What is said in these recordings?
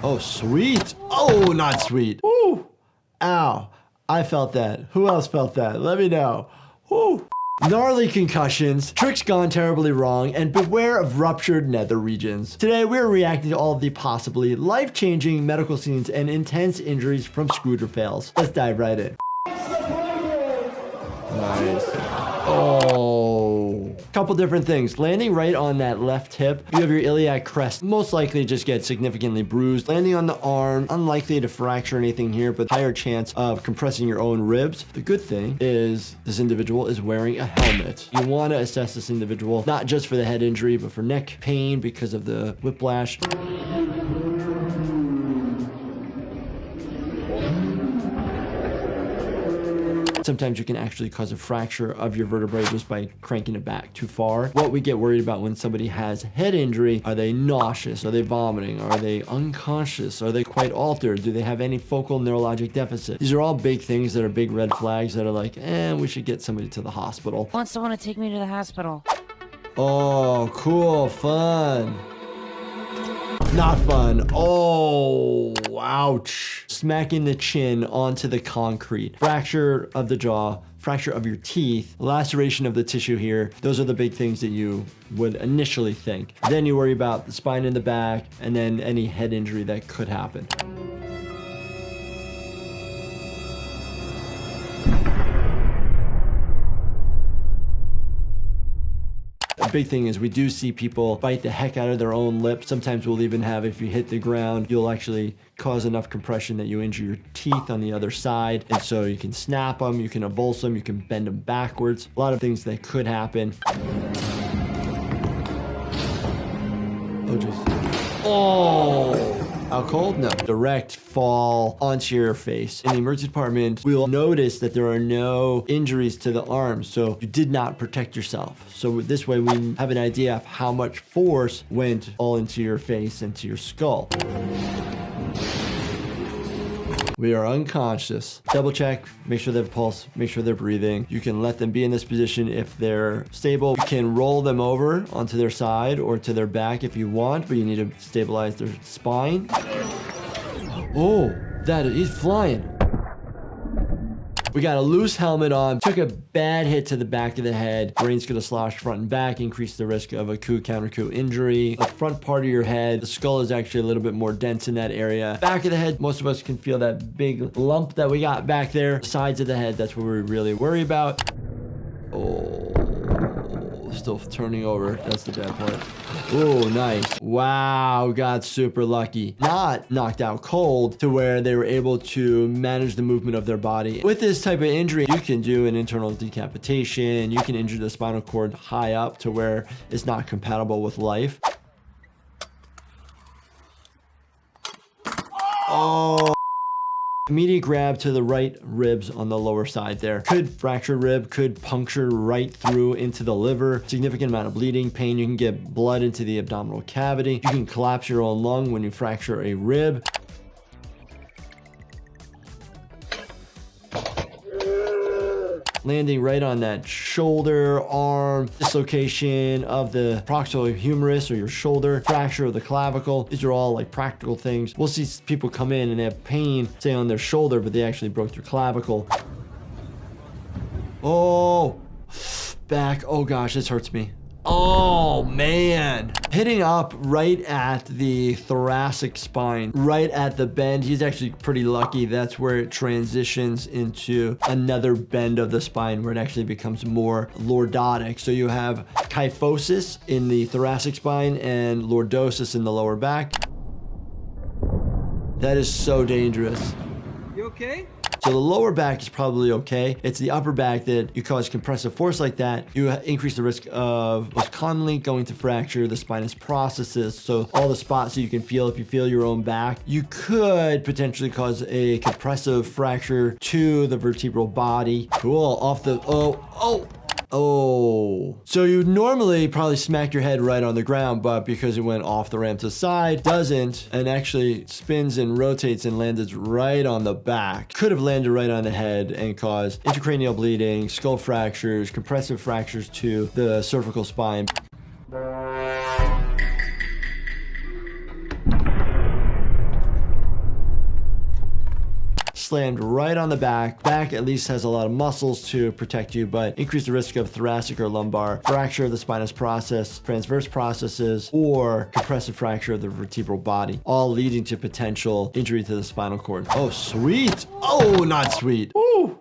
Oh, sweet. Oh, not sweet. Woo. Ow. I felt that. Who else felt that? Let me know. Woo. Gnarly concussions, tricks gone terribly wrong, and beware of ruptured nether regions. Today, we're reacting to all of the possibly life-changing medical scenes and intense injuries from scooter fails. Let's dive right in. Nice. Oh. Couple different things. Landing right on that left hip, you have your iliac crest, most likely to just get significantly bruised. Landing on the arm, unlikely to fracture anything here, but higher chance of compressing your own ribs. The good thing is this individual is wearing a helmet. You want to assess this individual, not just for the head injury, but for neck pain because of the whiplash. Sometimes you can actually cause a fracture of your vertebrae just by cranking it back too far. What we get worried about when somebody has head injury, are they nauseous? Are they vomiting? Are they unconscious? Are they quite altered? Do they have any focal neurologic deficit? These are all big things that are big red flags that are like, we should get somebody to the hospital. I want someone to take me to the hospital. Oh, cool, fun. Not fun. Oh, ouch. Smacking the chin onto the concrete. Fracture of the jaw, fracture of your teeth, laceration of the tissue here. Those are the big things that you would initially think. Then you worry about the spine in the back and then any head injury that could happen. A big thing is we do see people bite the heck out of their own lip. Sometimes we'll even have, if you hit the ground, you'll actually cause enough compression that you injure your teeth on the other side. And so you can snap them, you can avulse them, you can bend them backwards. A lot of things that could happen. Oh, jeez. Oh! Out cold? No. Direct fall onto your face. In the emergency department, we will notice that there are no injuries to the arms, so you did not protect yourself. So this way we have an idea of how much force went all into your face and to your skull. We are unconscious. Double check, make sure they have a pulse, make sure they're breathing. You can let them be in this position if they're stable. You can roll them over onto their side or to their back if you want, but you need to stabilize their spine. Oh, he's flying. We got a loose helmet on, took a bad hit to the back of the head. Brain's gonna slosh front and back, increase the risk of a coup, counter coup injury. The front part of your head, the skull is actually a little bit more dense in that area. Back of the head, most of us can feel that big lump that we got back there. Sides of the head, that's what we really worry about. Oh, still turning over. That's the bad part. Oh, nice. Wow, got super lucky. Not knocked out cold to where they were able to manage the movement of their body. With this type of injury, you can do an internal decapitation. You can injure the spinal cord high up to where it's not compatible with life. Oh. Immediate grab to the right ribs on the lower side there. Could fracture rib, could puncture right through into the liver. Significant amount of bleeding, pain. You can get blood into the abdominal cavity. You can collapse your own lung when you fracture a rib. Landing right on that shoulder, arm, dislocation of the proximal humerus or your shoulder, fracture of the clavicle. These are all like practical things. We'll see people come in and they have pain, say on their shoulder, but they actually broke their clavicle. Oh, back. Oh gosh, this hurts me. Oh man. Hitting up right at the thoracic spine, right at the bend. He's actually pretty lucky. That's where it transitions into another bend of the spine where it actually becomes more lordotic. So you have kyphosis in the thoracic spine and lordosis in the lower back. That is so dangerous. You okay? So the lower back is probably okay. It's the upper back that you cause compressive force like that, you increase the risk of most commonly going to fracture the spinous processes. So all the spots that you can feel, if you feel your own back, you could potentially cause a compressive fracture to the vertebral body. Cool, off the, oh. So you normally probably smack your head right on the ground, but because it went off the ramp to the side, doesn't, and actually spins and rotates and landed right on the back. Could have landed right on the head and caused intracranial bleeding, skull fractures, compressive fractures to the cervical spine. slammed right on the back. Back at least has a lot of muscles to protect you, but increase the risk of thoracic or lumbar fracture of the spinous process, transverse processes, or compressive fracture of the vertebral body, all leading to potential injury to the spinal cord. Oh, sweet. Oh, not sweet. Ooh.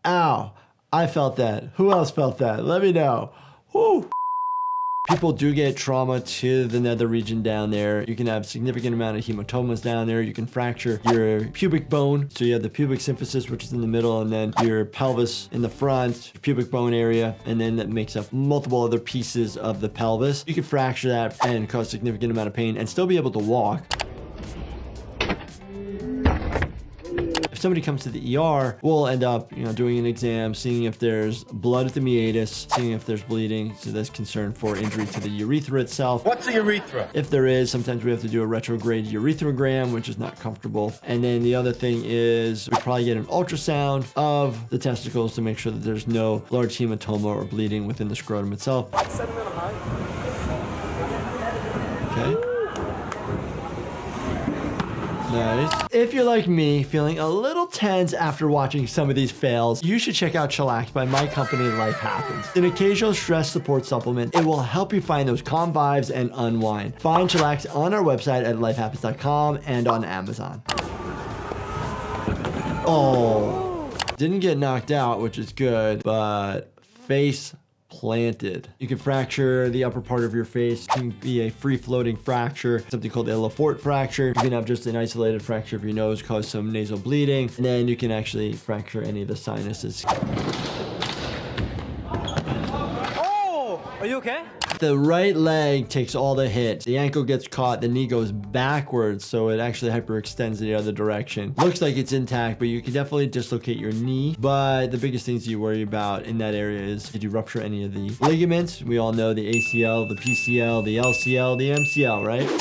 Ow. I felt that. Who else felt that? Let me know. Woo. People do get trauma to the nether region down there. You can have significant amount of hematomas down there. You can fracture your pubic bone. So you have the pubic symphysis, which is in the middle, and then your pelvis in the front, your pubic bone area, and then that makes up multiple other pieces of the pelvis. You can fracture that and cause significant amount of pain and still be able to walk. If somebody comes to the ER, we'll end up, doing an exam, seeing if there's blood at the meatus, seeing if there's bleeding. So there's concern for injury to the urethra itself. What's a urethra? If there is, sometimes we have to do a retrograde urethrogram, which is not comfortable. And then the other thing is we probably get an ultrasound of the testicles to make sure that there's no large hematoma or bleeding within the scrotum itself. Okay. Nice. If you're like me, feeling a little tense after watching some of these fails, you should check out Chillax by my company, Life Happens. An occasional stress support supplement. It will help you find those calm vibes and unwind. Find Chillax on our website at lifehappens.com and on Amazon. Oh, didn't get knocked out, which is good, but face planted. You can fracture the upper part of your face. It can be a free-floating fracture, something called a Lafort fracture. You can have just an isolated fracture of your nose, cause some nasal bleeding, and then you can actually fracture any of the sinuses. Oh, are you okay? The right leg takes all the hits. The ankle gets caught, the knee goes backwards, so it actually hyperextends the other direction. Looks like it's intact, but you can definitely dislocate your knee. But the biggest things you worry about in that area is, did you rupture any of the ligaments? We all know the ACL, the PCL, the LCL, the MCL, right?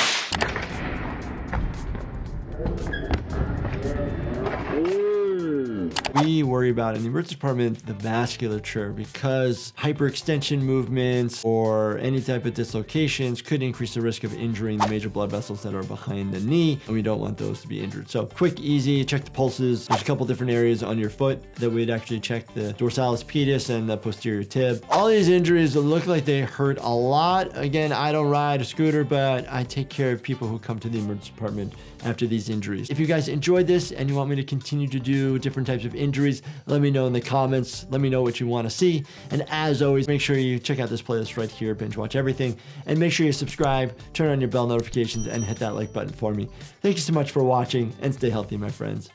We worry about in the emergency department the vasculature, because hyperextension movements or any type of dislocations could increase the risk of injuring the major blood vessels that are behind the knee, and we don't want those to be injured. So quick, easy, check the pulses. There's a couple different areas on your foot that we'd actually check: the dorsalis pedis and the posterior tib. All these injuries look like they hurt a lot. Again, I don't ride a scooter, but I take care of people who come to the emergency department after these injuries. If you guys enjoyed this and you want me to continue to do different types of injuries, let me know in the comments. Let me know what you want to see. And as always, make sure you check out this playlist right here, Binge Watch Everything, and make sure you subscribe, turn on your bell notifications, and hit that like button for me. Thank you so much for watching, and stay healthy, my friends.